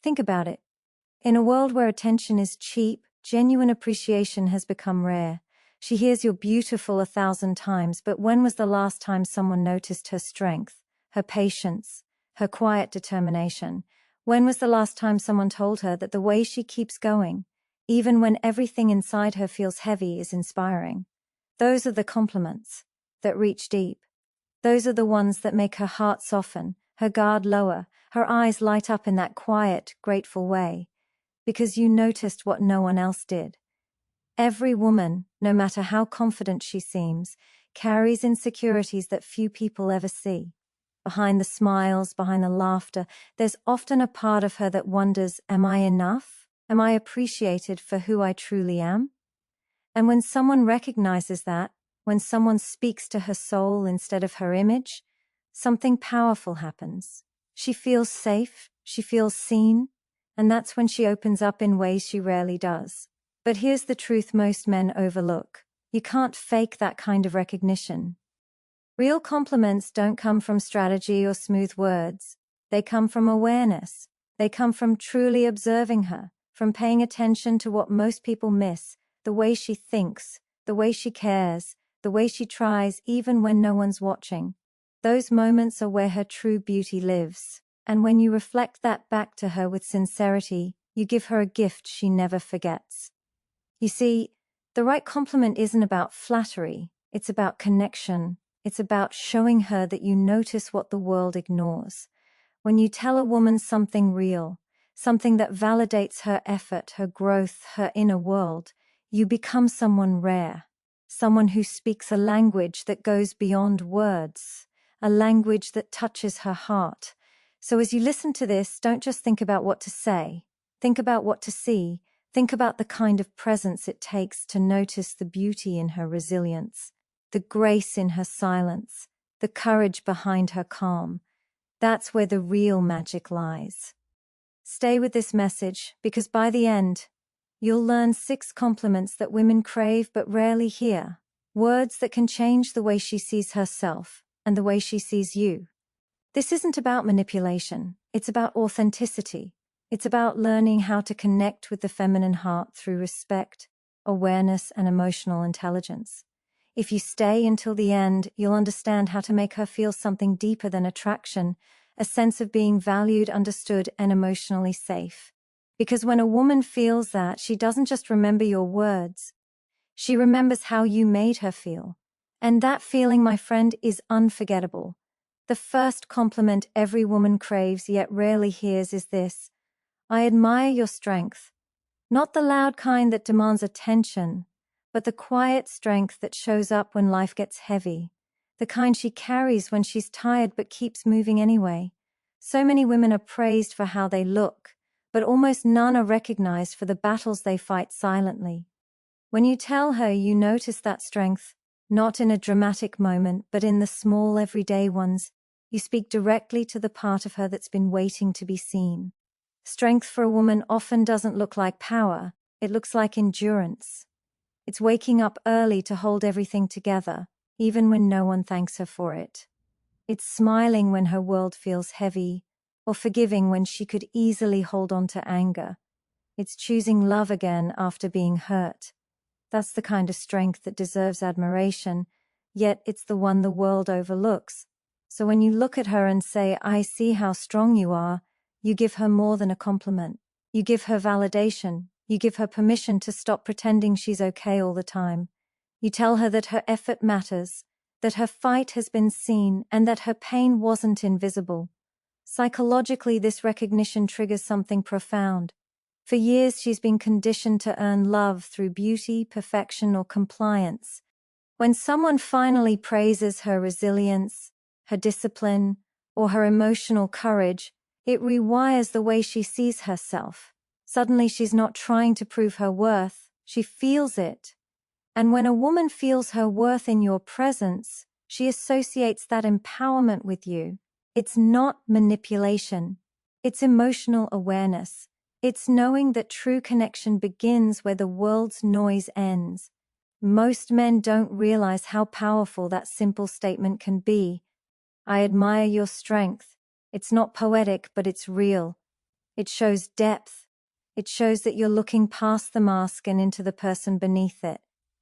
Think about it. In a world where attention is cheap, genuine appreciation has become rare. She hears you're beautiful 1,000 times, but when was the last time someone noticed her strength, her patience, her quiet determination? When was the last time someone told her that the way she keeps going, even when everything inside her feels heavy, is inspiring? Those are the compliments that reach deep. Those are the ones that make her heart soften, her guard lower, her eyes light up in that quiet, grateful way, because you noticed what no one else did. Every woman, no matter how confident she seems, carries insecurities that few people ever see. Behind the smiles, behind the laughter, there's often a part of her that wonders, am I enough? Am I appreciated for who I truly am? And when someone recognizes that, when someone speaks to her soul instead of her image, something powerful happens. She feels safe, she feels seen, and that's when she opens up in ways she rarely does. But here's the truth most men overlook. You can't fake that kind of recognition. Real compliments don't come from strategy or smooth words. They come from awareness. They come from truly observing her, from paying attention to what most people miss, the way she thinks, the way she cares, the way she tries even when no one's watching. Those moments are where her true beauty lives. And when you reflect that back to her with sincerity, you give her a gift she never forgets. You see, the right compliment isn't about flattery, it's about connection. It's about showing her that you notice what the world ignores. When you tell a woman something real, something that validates her effort, her growth, her inner world, you become someone rare, someone who speaks a language that goes beyond words, a language that touches her heart. So as you listen to this, don't just think about what to say, think about what to see. Think about the kind of presence it takes to notice the beauty in her resilience, the grace in her silence, the courage behind her calm. That's where the real magic lies. Stay with this message, because by the end, you'll learn 6 compliments that women crave but rarely hear. Words that can change the way she sees herself and the way she sees you. This isn't about manipulation. It's about authenticity. It's about learning how to connect with the feminine heart through respect, awareness, and emotional intelligence. If you stay until the end, you'll understand how to make her feel something deeper than attraction, a sense of being valued, understood, and emotionally safe. Because when a woman feels that, she doesn't just remember your words, she remembers how you made her feel. And that feeling, my friend, is unforgettable. The first compliment every woman craves yet rarely hears is this: I admire your strength. Not the loud kind that demands attention, but the quiet strength that shows up when life gets heavy. The kind she carries when she's tired but keeps moving anyway. So many women are praised for how they look, but almost none are recognized for the battles they fight silently. When you tell her you notice that strength, not in a dramatic moment, but in the small everyday ones, you speak directly to the part of her that's been waiting to be seen. Strength for a woman often doesn't look like power, it looks like endurance. It's waking up early to hold everything together, even when no one thanks her for it. It's smiling when her world feels heavy, or forgiving when she could easily hold on to anger. It's choosing love again after being hurt. That's the kind of strength that deserves admiration, yet it's the one the world overlooks. So when you look at her and say, I see how strong you are, you give her more than a compliment. You give her validation. You give her permission to stop pretending she's okay all the time. You tell her that her effort matters, that her fight has been seen, and that her pain wasn't invisible. Psychologically, this recognition triggers something profound. For years, she's been conditioned to earn love through beauty, perfection, or compliance. When someone finally praises her resilience, her discipline, or her emotional courage, it rewires the way she sees herself. Suddenly she's not trying to prove her worth, she feels it. And when a woman feels her worth in your presence, she associates that empowerment with you. It's not manipulation, it's emotional awareness. It's knowing that true connection begins where the world's noise ends. Most men don't realize how powerful that simple statement can be. I admire your strength. It's not poetic, but it's real. It shows depth. It shows that you're looking past the mask and into the person beneath it.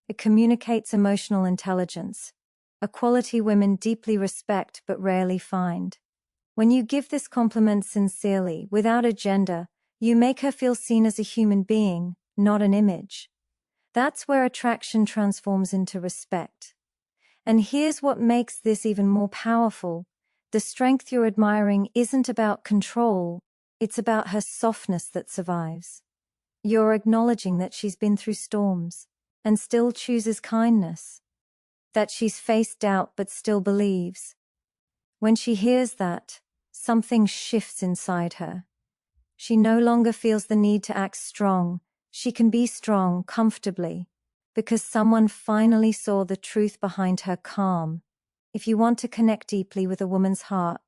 It communicates emotional intelligence, a quality women deeply respect but rarely find. When you give this compliment sincerely, without agenda, you make her feel seen as a human being, not an image. That's where attraction transforms into respect. And here's what makes this even more powerful. The strength you're admiring isn't about control, it's about her softness that survives. You're acknowledging that she's been through storms and still chooses kindness, that she's faced doubt but still believes. When she hears that, something shifts inside her. She no longer feels the need to act strong. She can be strong comfortably because someone finally saw the truth behind her calm. If you want to connect deeply with a woman's heart,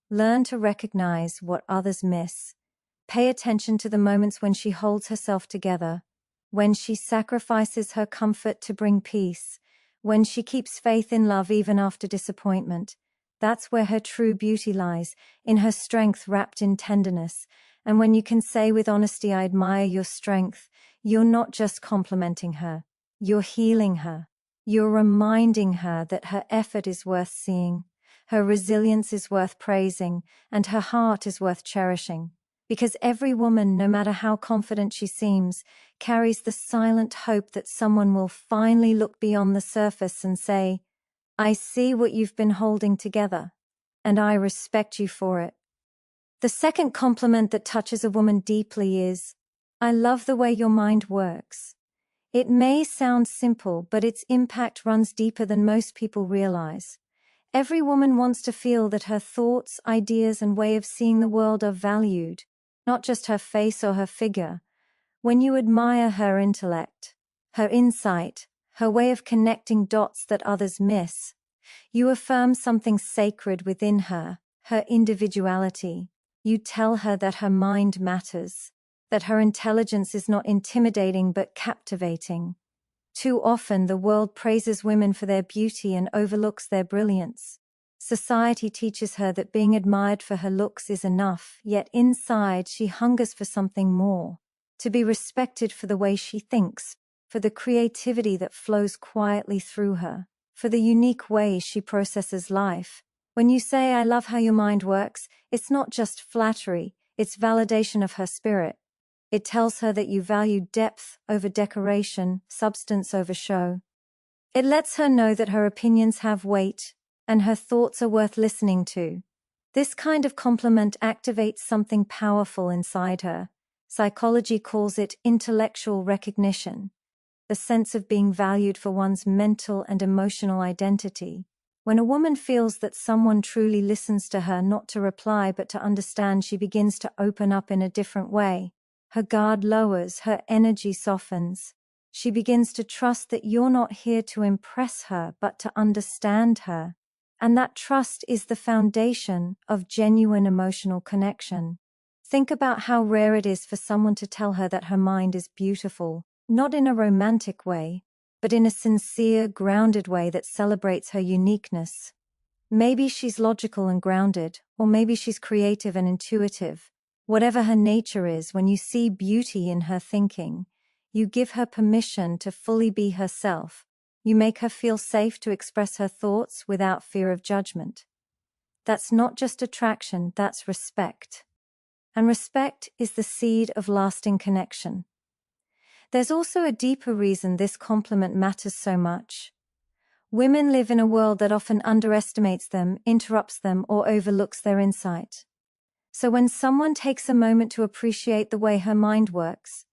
learn to recognize what others miss. Pay attention to the moments when she holds herself together, when she sacrifices her comfort to bring peace, when she keeps faith in love even after disappointment. That's where her true beauty lies, in her strength wrapped in tenderness. And when you can say with honesty, I admire your strength, you're not just complimenting her, you're healing her. You're reminding her that her effort is worth seeing, her resilience is worth praising, and her heart is worth cherishing. Because every woman, no matter how confident she seems, carries the silent hope that someone will finally look beyond the surface and say, I see what you've been holding together, and I respect you for it. The second compliment that touches a woman deeply is, I love the way your mind works. It may sound simple, but its impact runs deeper than most people realize. Every woman wants to feel that her thoughts, ideas, and way of seeing the world are valued, not just her face or her figure. When you admire her intellect, her insight, her way of connecting dots that others miss, you affirm something sacred within her, her individuality. You tell her that her mind matters, that her intelligence is not intimidating but captivating. Too often the world praises women for their beauty and overlooks their brilliance. Society teaches her that being admired for her looks is enough, yet inside she hungers for something more. To be respected for the way she thinks, for the creativity that flows quietly through her, for the unique way she processes life. When you say, I love how your mind works, it's not just flattery, it's validation of her spirit. It tells her that you value depth over decoration, substance over show. It lets her know that her opinions have weight, and her thoughts are worth listening to. This kind of compliment activates something powerful inside her. Psychology calls it intellectual recognition, the sense of being valued for one's mental and emotional identity. When a woman feels that someone truly listens to her, not to reply but to understand, she begins to open up in a different way. Her guard lowers, her energy softens. She begins to trust that you're not here to impress her but to understand her. And that trust is the foundation of genuine emotional connection. Think about how rare it is for someone to tell her that her mind is beautiful, not in a romantic way, but in a sincere, grounded way that celebrates her uniqueness. Maybe she's logical and grounded, or maybe she's creative and intuitive. Whatever her nature is, when you see beauty in her thinking, you give her permission to fully be herself. You make her feel safe to express her thoughts without fear of judgment. That's not just attraction, that's respect. And respect is the seed of lasting connection. There's also a deeper reason this compliment matters so much. Women live in a world that often underestimates them, interrupts them, or overlooks their insight. So when someone takes a moment to appreciate the way her mind works,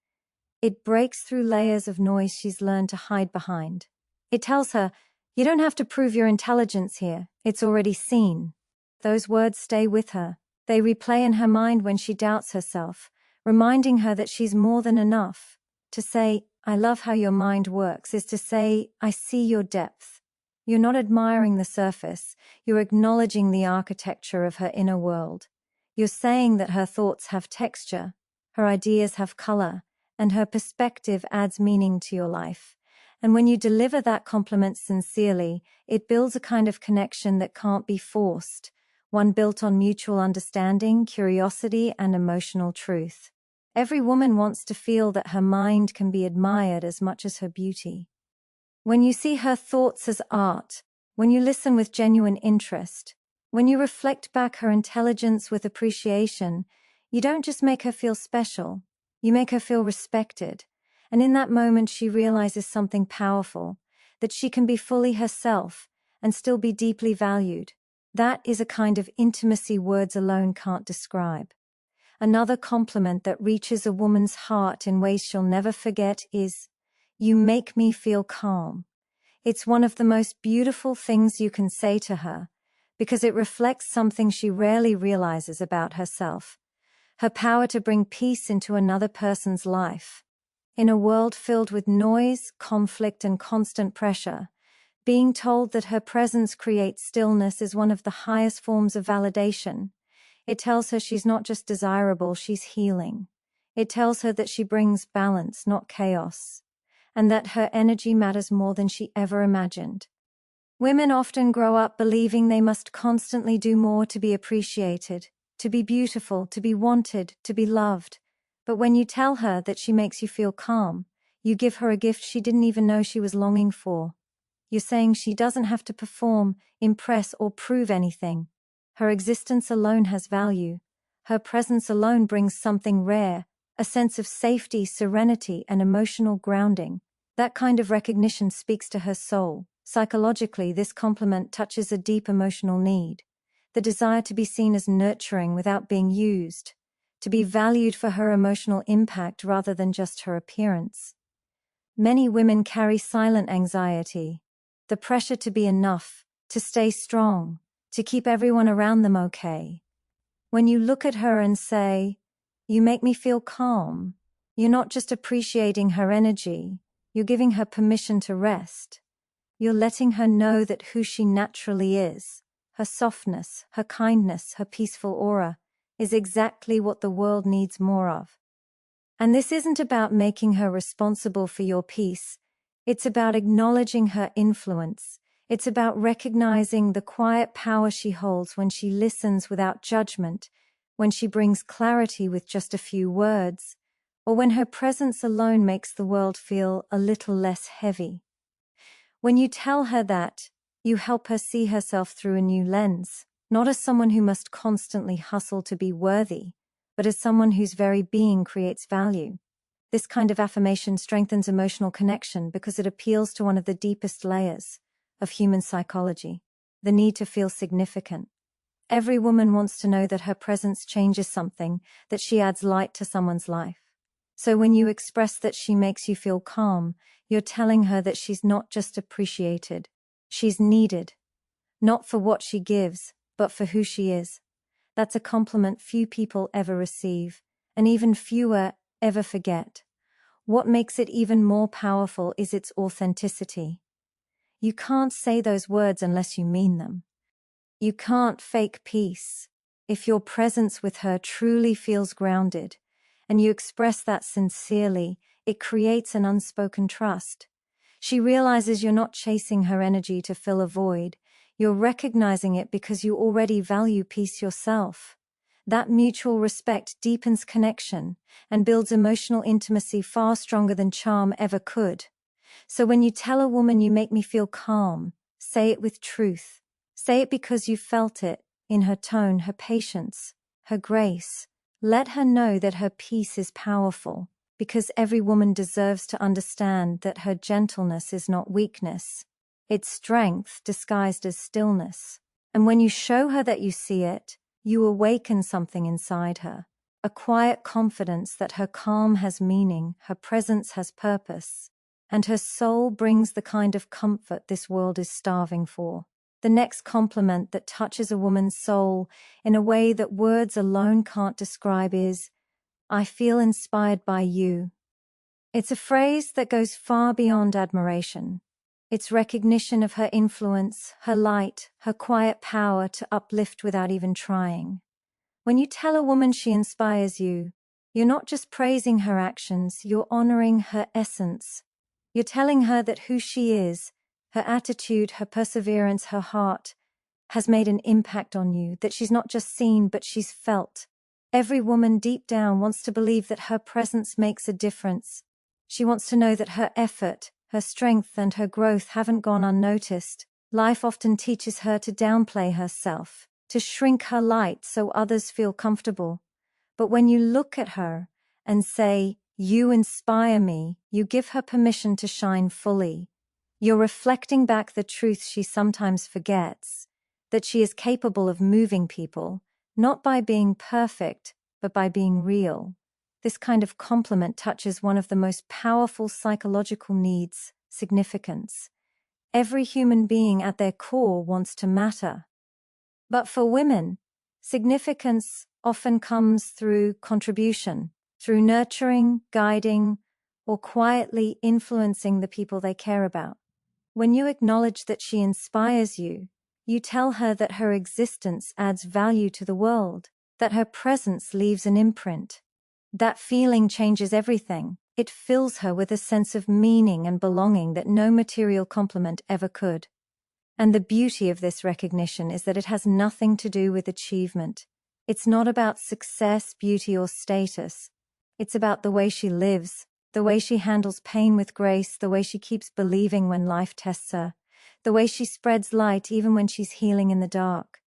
it breaks through layers of noise she's learned to hide behind. It tells her, you don't have to prove your intelligence here, it's already seen. Those words stay with her. They replay in her mind when she doubts herself, reminding her that she's more than enough. To say, I love how your mind works, is to say, I see your depth. You're not admiring the surface, you're acknowledging the architecture of her inner world. You're saying that her thoughts have texture, her ideas have color, and her perspective adds meaning to your life. And when you deliver that compliment sincerely, it builds a kind of connection that can't be forced, one built on mutual understanding, curiosity, and emotional truth. Every woman wants to feel that her mind can be admired as much as her beauty. When you see her thoughts as art, when you listen with genuine interest, when you reflect back her intelligence with appreciation, you don't just make her feel special, you make her feel respected. And in that moment she realizes something powerful, that she can be fully herself and still be deeply valued. That is a kind of intimacy words alone can't describe. Another compliment that reaches a woman's heart in ways she'll never forget is, "You make me feel calm." It's one of the most beautiful things you can say to her, because it reflects something she rarely realizes about herself: her power to bring peace into another person's life. In a world filled with noise, conflict, and constant pressure, being told that her presence creates stillness is one of the highest forms of validation. It tells her she's not just desirable, she's healing. It tells her that she brings balance, not chaos, and that her energy matters more than she ever imagined. Women often grow up believing they must constantly do more to be appreciated, to be beautiful, to be wanted, to be loved. But when you tell her that she makes you feel calm, you give her a gift she didn't even know she was longing for. You're saying she doesn't have to perform, impress, or prove anything. Her existence alone has value. Her presence alone brings something rare, a sense of safety, serenity, and emotional grounding. That kind of recognition speaks to her soul. Psychologically, this compliment touches a deep emotional need, the desire to be seen as nurturing without being used, to be valued for her emotional impact rather than just her appearance. Many women carry silent anxiety, the pressure to be enough, to stay strong, to keep everyone around them okay. When you look at her and say, "You make me feel calm," you're not just appreciating her energy, you're giving her permission to rest. You're letting her know that who she naturally is, her softness, her kindness, her peaceful aura, is exactly what the world needs more of. And this isn't about making her responsible for your peace. It's about acknowledging her influence. It's about recognizing the quiet power she holds when she listens without judgment, when she brings clarity with just a few words, or when her presence alone makes the world feel a little less heavy. When you tell her that, you help her see herself through a new lens, not as someone who must constantly hustle to be worthy, but as someone whose very being creates value. This kind of affirmation strengthens emotional connection because it appeals to one of the deepest layers of human psychology, the need to feel significant. Every woman wants to know that her presence changes something, that she adds light to someone's life. So when you express that she makes you feel calm, you're telling her that she's not just appreciated, she's needed, not for what she gives, but for who she is. That's a compliment few people ever receive, and even fewer ever forget. What makes it even more powerful is its authenticity. You can't say those words unless you mean them. You can't fake peace. If your presence with her truly feels grounded, and you express that sincerely, it creates an unspoken trust. She realizes you're not chasing her energy to fill a void, you're recognizing it because you already value peace yourself. That mutual respect deepens connection and builds emotional intimacy far stronger than charm ever could. So when you tell a woman, "You make me feel calm," say it with truth. Say it because you felt it, in her tone, her patience, her grace. Let her know that her peace is powerful, because every woman deserves to understand that her gentleness is not weakness. It's strength disguised as stillness. And when you show her that you see it, you awaken something inside her, a quiet confidence that her calm has meaning, her presence has purpose, and her soul brings the kind of comfort this world is starving for. The next compliment that touches a woman's soul in a way that words alone can't describe is, "I feel inspired by you." It's a phrase that goes far beyond admiration. It's recognition of her influence, her light, her quiet power to uplift without even trying. When you tell a woman she inspires you, you're not just praising her actions, you're honoring her essence. You're telling her that who she is, her attitude, her perseverance, her heart, has made an impact on you, that she's not just seen but she's felt. Every woman deep down wants to believe that her presence makes a difference. She wants to know that her effort, her strength, and her growth haven't gone unnoticed. Life often teaches her to downplay herself, to shrink her light so others feel comfortable. But when you look at her and say, "You inspire me," you give her permission to shine fully. You're reflecting back the truth she sometimes forgets, that she is capable of moving people, not by being perfect, but by being real. This kind of compliment touches one of the most powerful psychological needs, significance. Every human being at their core wants to matter. But for women, significance often comes through contribution, through nurturing, guiding, or quietly influencing the people they care about. When you acknowledge that she inspires you, you tell her that her existence adds value to the world, that her presence leaves an imprint. That feeling changes everything. It fills her with a sense of meaning and belonging that no material compliment ever could. And the beauty of this recognition is that it has nothing to do with achievement. It's not about success, beauty, or status. It's about the way she lives, the way she handles pain with grace, the way she keeps believing when life tests her, the way she spreads light even when she's healing in the dark.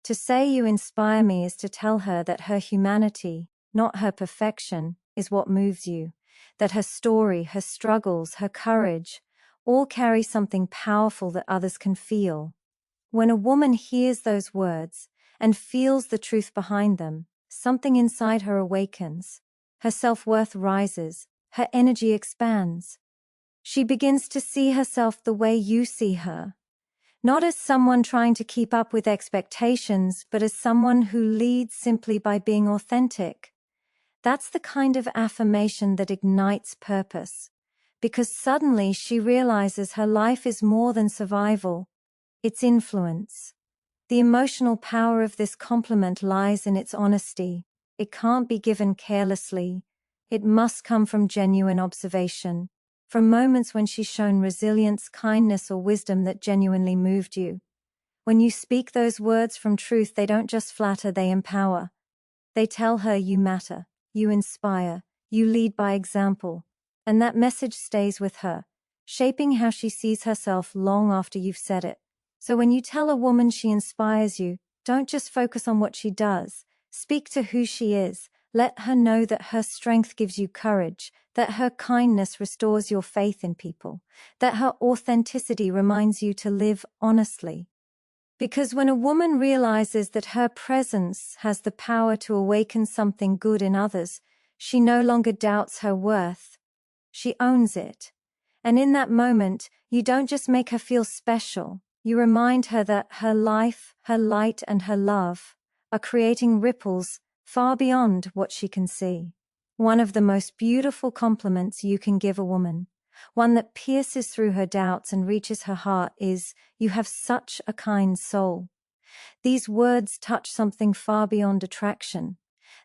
To say "you inspire me" is to tell her that her humanity, not her perfection, is what moves you, that her story, her struggles, her courage, all carry something powerful that others can feel. When a woman hears those words and feels the truth behind them, something inside her awakens. Her self-worth rises, her energy expands. She begins to see herself the way you see her, not as someone trying to keep up with expectations, but as someone who leads simply by being authentic. That's the kind of affirmation that ignites purpose, because suddenly she realizes her life is more than survival, it's influence. The emotional power of this compliment lies in its honesty. It can't be given carelessly. It must come from genuine observation, from moments when she's shown resilience, kindness, or wisdom that genuinely moved you. When you speak those words from truth, they don't just flatter, they empower. They tell her you matter, you inspire, you lead by example, and that message stays with her, shaping how she sees herself long after you've said it. So when you tell a woman she inspires you, don't just focus on what she does. Speak to who she is. Let her know that her strength gives you courage, that her kindness restores your faith in people, that her authenticity reminds you to live honestly. Because when a woman realizes that her presence has the power to awaken something good in others, she no longer doubts her worth. She owns it. And in that moment, you don't just make her feel special. You remind her that her life, her light, and her love are creating ripples far beyond what she can see. One of the most beautiful compliments you can give a woman, one that pierces through her doubts and reaches her heart, is, "You have such a kind soul." These words touch something far beyond attraction.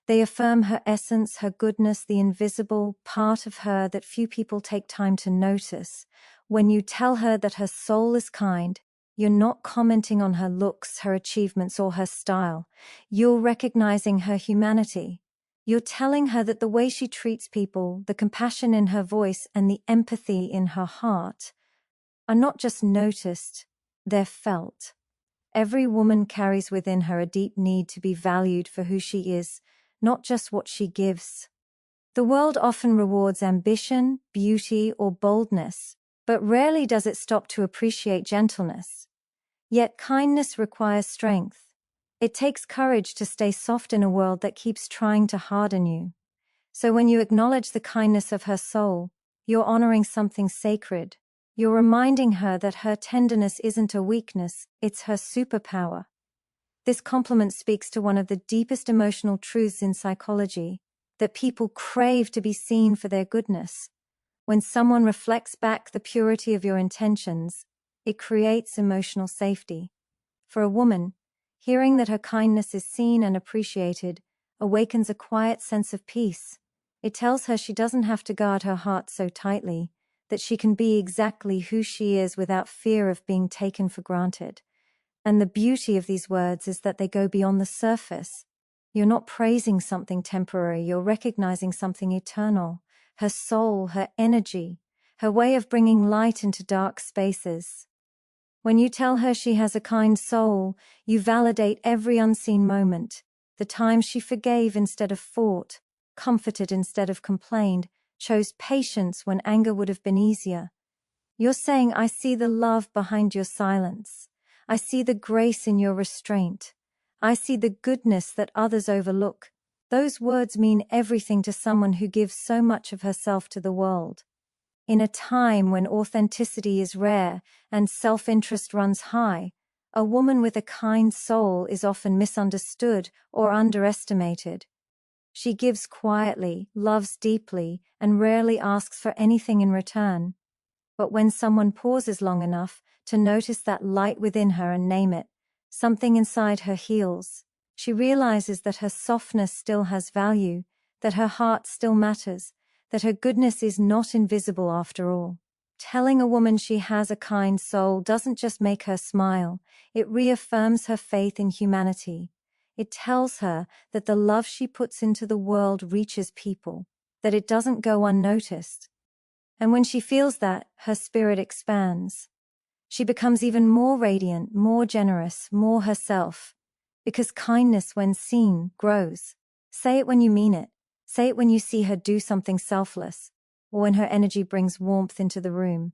They affirm her essence, her goodness, the invisible part of her that few people take time to notice. When you tell her that her soul is kind, you're not commenting on her looks, her achievements, or her style. You're recognizing her humanity. You're telling her that the way she treats people, the compassion in her voice, and the empathy in her heart are not just noticed, they're felt. Every woman carries within her a deep need to be valued for who she is, not just what she gives. The world often rewards ambition, beauty, or boldness, but rarely does it stop to appreciate gentleness. Yet kindness requires strength. It takes courage to stay soft in a world that keeps trying to harden you. So when you acknowledge the kindness of her soul, you're honoring something sacred. You're reminding her that her tenderness isn't a weakness, it's her superpower. This compliment speaks to one of the deepest emotional truths in psychology, that people crave to be seen for their goodness. When someone reflects back the purity of your intentions, it creates emotional safety. For a woman, hearing that her kindness is seen and appreciated awakens a quiet sense of peace. It tells her she doesn't have to guard her heart so tightly, that she can be exactly who she is without fear of being taken for granted. And the beauty of these words is that they go beyond the surface. You're not praising something temporary, you're recognizing something eternal. Her soul, her energy, her way of bringing light into dark spaces. When you tell her she has a kind soul, you validate every unseen moment, the times she forgave instead of fought, comforted instead of complained, chose patience when anger would have been easier. You're saying, I see the love behind your silence. I see the grace in your restraint. I see the goodness that others overlook. Those words mean everything to someone who gives so much of herself to the world. In a time when authenticity is rare and self-interest runs high, a woman with a kind soul is often misunderstood or underestimated. She gives quietly, loves deeply, and rarely asks for anything in return. But when someone pauses long enough to notice that light within her and name it, something inside her heals. She realizes that her softness still has value, that her heart still matters, that her goodness is not invisible after all. Telling a woman she has a kind soul doesn't just make her smile, it reaffirms her faith in humanity. It tells her that the love she puts into the world reaches people, that it doesn't go unnoticed. And when she feels that, her spirit expands. She becomes even more radiant, more generous, more herself. Because kindness, when seen, grows. Say it when you mean it. Say it when you see her do something selfless, or when her energy brings warmth into the room.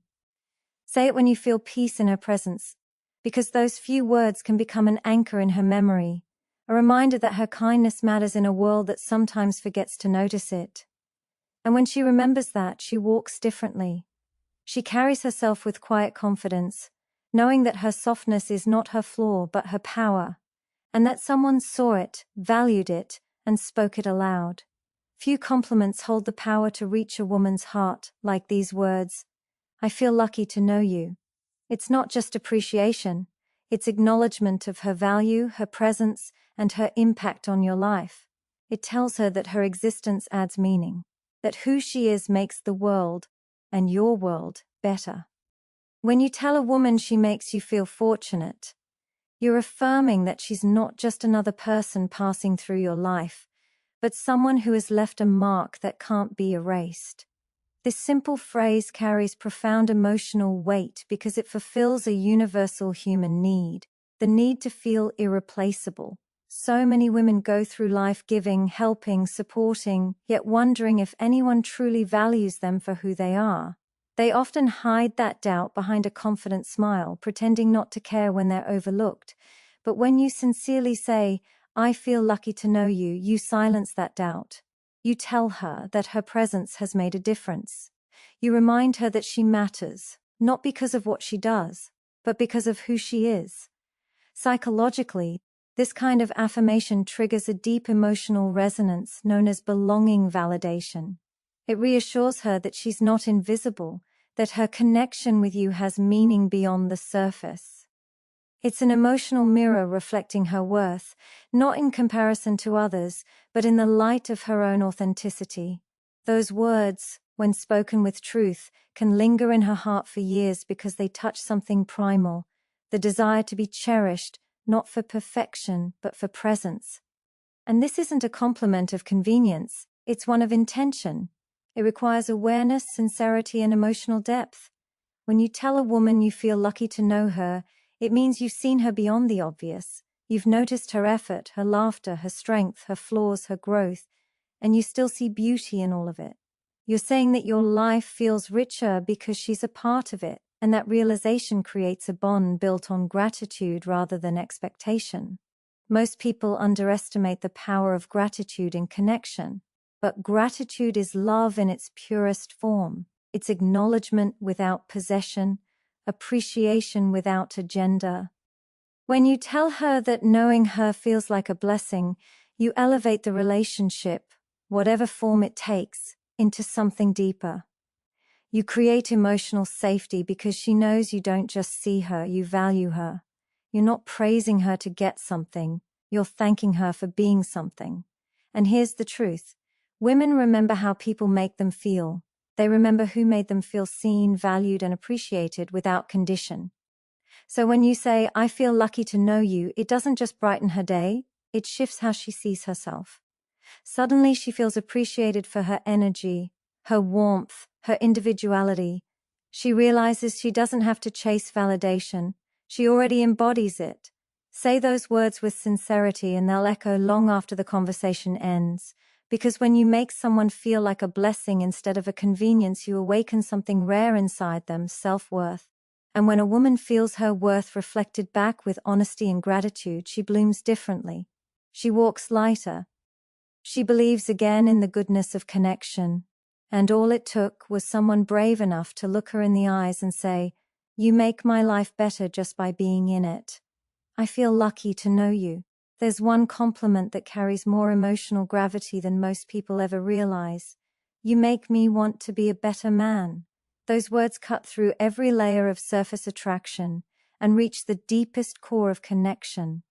Say it when you feel peace in her presence, because those few words can become an anchor in her memory, a reminder that her kindness matters in a world that sometimes forgets to notice it. And when she remembers that, she walks differently. She carries herself with quiet confidence, knowing that her softness is not her flaw but her power, and that someone saw it, valued it, and spoke it aloud. Few compliments hold the power to reach a woman's heart like these words, I feel lucky to know you. It's not just appreciation, it's acknowledgement of her value, her presence, and her impact on your life. It tells her that her existence adds meaning, that who she is makes the world, and your world, better. When you tell a woman she makes you feel fortunate, you're affirming that she's not just another person passing through your life, but someone who has left a mark that can't be erased. This simple phrase carries profound emotional weight because it fulfills a universal human need, the need to feel irreplaceable. So many women go through life giving, helping, supporting, yet wondering if anyone truly values them for who they are. They often hide that doubt behind a confident smile, pretending not to care when they're overlooked. But when you sincerely say, I feel lucky to know you, you silence that doubt. You tell her that her presence has made a difference. You remind her that she matters, not because of what she does, but because of who she is. Psychologically, this kind of affirmation triggers a deep emotional resonance known as belonging validation. It reassures her that she's not invisible, that her connection with you has meaning beyond the surface. It's an emotional mirror reflecting her worth, not in comparison to others, but in the light of her own authenticity. Those words, when spoken with truth, can linger in her heart for years because they touch something primal, the desire to be cherished, not for perfection, but for presence. And this isn't a compliment of convenience, it's one of intention. It requires awareness, sincerity, and emotional depth. When you tell a woman you feel lucky to know her, it means you've seen her beyond the obvious. You've noticed her effort, her laughter, her strength, her flaws, her growth, and you still see beauty in all of it. You're saying that your life feels richer because she's a part of it, and that realization creates a bond built on gratitude rather than expectation. Most people underestimate the power of gratitude in connection, but gratitude is love in its purest form. It's acknowledgement without possession, appreciation without agenda. When you tell her that knowing her feels like a blessing, you elevate the relationship, whatever form it takes, into something deeper. You create emotional safety because she knows you don't just see her, you value her. You're not praising her to get something, you're thanking her for being something. And here's the truth. Women remember how people make them feel. They remember who made them feel seen, valued, and appreciated without condition. So when you say, "I feel lucky to know you," it doesn't just brighten her day, it shifts how she sees herself. Suddenly she feels appreciated for her energy, her warmth, her individuality. She realizes she doesn't have to chase validation. She already embodies it. Say those words with sincerity and they'll echo long after the conversation ends. Because when you make someone feel like a blessing instead of a convenience, you awaken something rare inside them, self-worth. And when a woman feels her worth reflected back with honesty and gratitude, she blooms differently. She walks lighter. She believes again in the goodness of connection. And all it took was someone brave enough to look her in the eyes and say, "You make my life better just by being in it. I feel lucky to know you." There's one compliment that carries more emotional gravity than most people ever realize. "You make me want to be a better man." Those words cut through every layer of surface attraction and reach the deepest core of connection.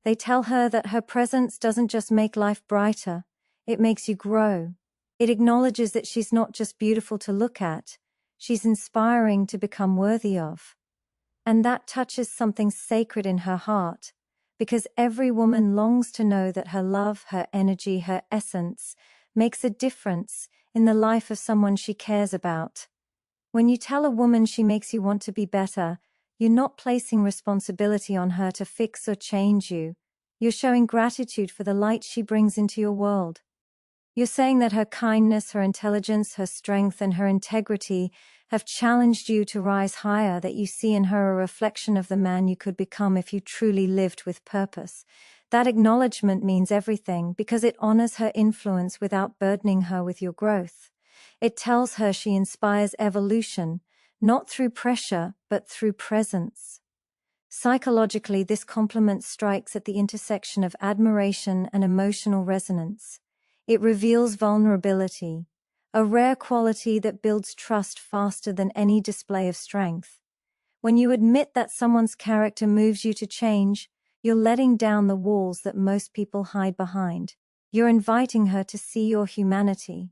They tell her that her presence doesn't just make life brighter, it makes you grow. It acknowledges that she's not just beautiful to look at, she's inspiring to become worthy of. And that touches something sacred in her heart, because every woman longs to know that her love, her energy, her essence makes a difference in the life of someone she cares about. When you tell a woman she makes you want to be better, you're not placing responsibility on her to fix or change you. You're showing gratitude for the light she brings into your world. You're saying that her kindness, her intelligence, her strength, and her integrity have challenged you to rise higher, that you see in her a reflection of the man you could become if you truly lived with purpose. That acknowledgement means everything because it honors her influence without burdening her with your growth. It tells her she inspires evolution, not through pressure, but through presence. Psychologically, this compliment strikes at the intersection of admiration and emotional resonance. It reveals vulnerability, a rare quality that builds trust faster than any display of strength. When you admit that someone's character moves you to change, you're letting down the walls that most people hide behind. You're inviting her to see your humanity.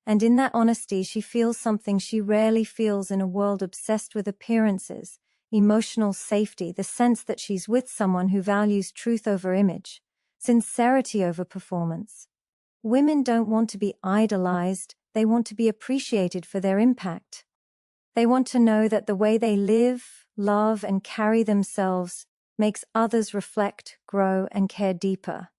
And in that honesty, she feels something she rarely feels in a world obsessed with appearances: emotional safety, the sense that she's with someone who values truth over image, sincerity over performance. Women don't want to be idolized, they want to be appreciated for their impact. They want to know that the way they live, love, and carry themselves makes others reflect, grow, and care deeper.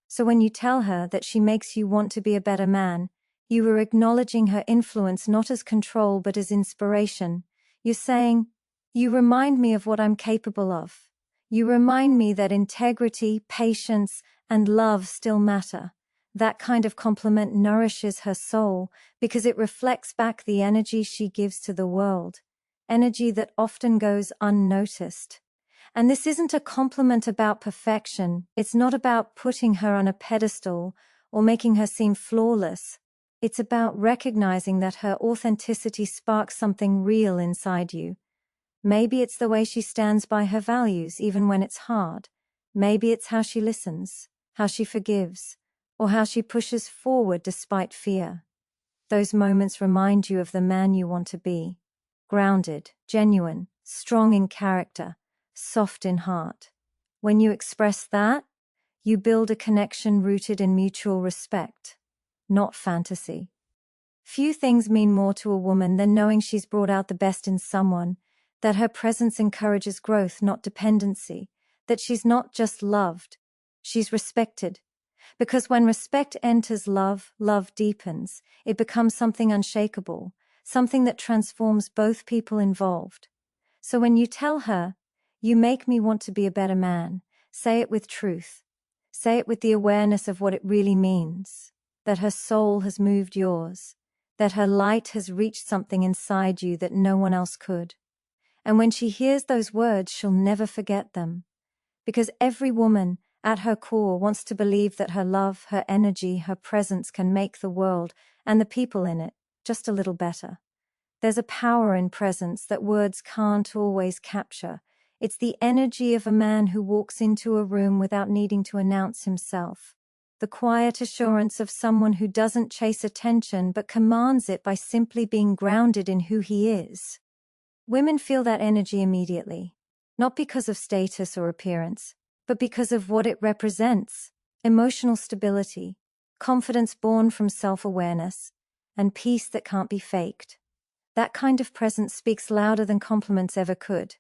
So when you tell her that she makes you want to be a better man, you are acknowledging her influence not as control but as inspiration. You're saying, "You remind me of what I'm capable of. You remind me that integrity, patience, and love still matter." That kind of compliment nourishes her soul because it reflects back the energy she gives to the world, energy that often goes unnoticed. And this isn't a compliment about perfection. It's not about putting her on a pedestal or making her seem flawless. It's about recognizing that her authenticity sparks something real inside you. Maybe it's the way she stands by her values even when it's hard. Maybe it's how she listens, how she forgives, or how she pushes forward despite fear. Those moments remind you of the man you want to be. Grounded, genuine, strong in character, soft in heart. When you express that, you build a connection rooted in mutual respect, not fantasy. Few things mean more to a woman than knowing she's brought out the best in someone, that her presence encourages growth, not dependency, that she's not just loved, she's respected. Because when respect enters love, love deepens. It becomes something unshakable, something that transforms both people involved. So when you tell her, "You make me want to be a better man," say it with truth. Say it with the awareness of what it really means, that her soul has moved yours, that her light has reached something inside you that no one else could. And when she hears those words, she'll never forget them. Because every woman, at her core, wants to believe that her love, her energy, her presence can make the world, and the people in it, just a little better. There's a power in presence that words can't always capture. It's the energy of a man who walks into a room without needing to announce himself. The quiet assurance of someone who doesn't chase attention but commands it by simply being grounded in who he is. Women feel that energy immediately. not because of status or appearance, but because of what it represents: emotional stability, confidence born from self-awareness, and peace that can't be faked. That kind of presence speaks louder than compliments ever could.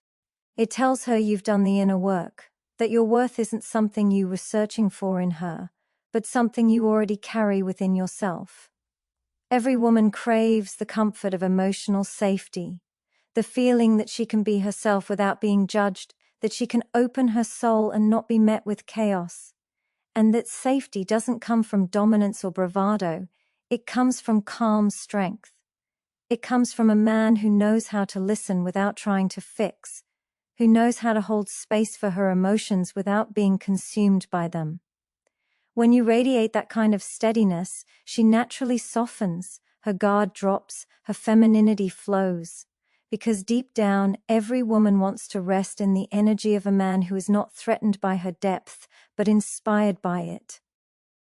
It tells her you've done the inner work, that your worth isn't something you were searching for in her, but something you already carry within yourself. Every woman craves the comfort of emotional safety, the feeling that she can be herself without being judged, that she can open her soul and not be met with chaos. And that safety doesn't come from dominance or bravado, it comes from calm strength. It comes from a man who knows how to listen without trying to fix, who knows how to hold space for her emotions without being consumed by them. When you radiate that kind of steadiness, she naturally softens, her guard drops, her femininity flows. Because deep down, every woman wants to rest in the energy of a man who is not threatened by her depth, but inspired by it.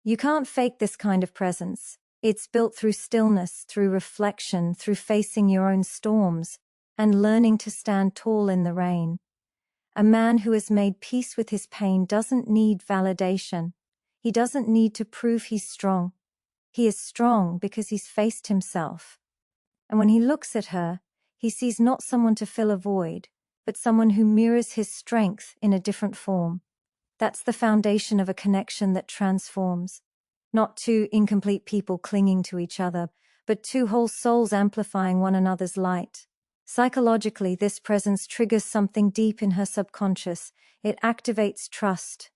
You can't fake this kind of presence. It's built through stillness, through reflection, through facing your own storms, and learning to stand tall in the rain. A man who has made peace with his pain doesn't need validation. He doesn't need to prove he's strong. He is strong because he's faced himself. And when he looks at her, he sees not someone to fill a void, but someone who mirrors his strength in a different form. That's the foundation of a connection that transforms. Not two incomplete people clinging to each other, but two whole souls amplifying one another's light. Psychologically, this presence triggers something deep in her subconscious. It activates trust.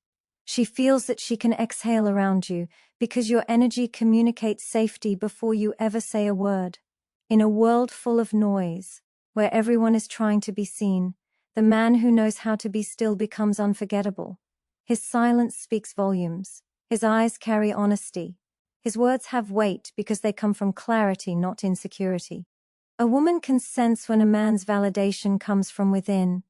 She feels that she can exhale around you because your energy communicates safety before you ever say a word. In a world full of noise, where everyone is trying to be seen, the man who knows how to be still becomes unforgettable. His silence speaks volumes. His eyes carry honesty. His words have weight because they come from clarity, not insecurity. A woman can sense when a man's validation comes from within.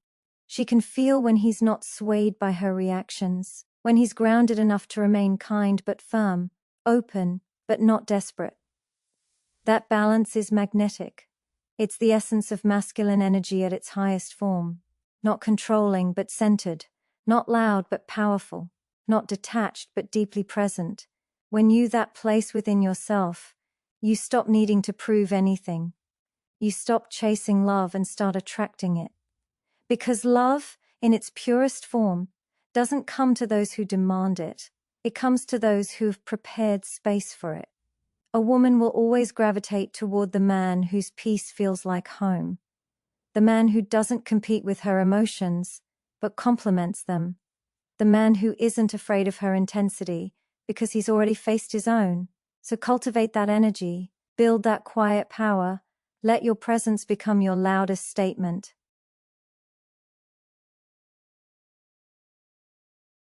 She can feel when he's not swayed by her reactions, when he's grounded enough to remain kind but firm, open but not desperate. That balance is magnetic. It's the essence of masculine energy at its highest form. Not controlling but centered, not loud but powerful, not detached but deeply present. When you that place within yourself, you stop needing to prove anything. You stop chasing love and start attracting it. Because love, in its purest form, doesn't come to those who demand it. It comes to those who have prepared space for it. A woman will always gravitate toward the man whose peace feels like home. The man who doesn't compete with her emotions, but complements them. The man who isn't afraid of her intensity, because he's already faced his own. So cultivate that energy, build that quiet power, let your presence become your loudest statement.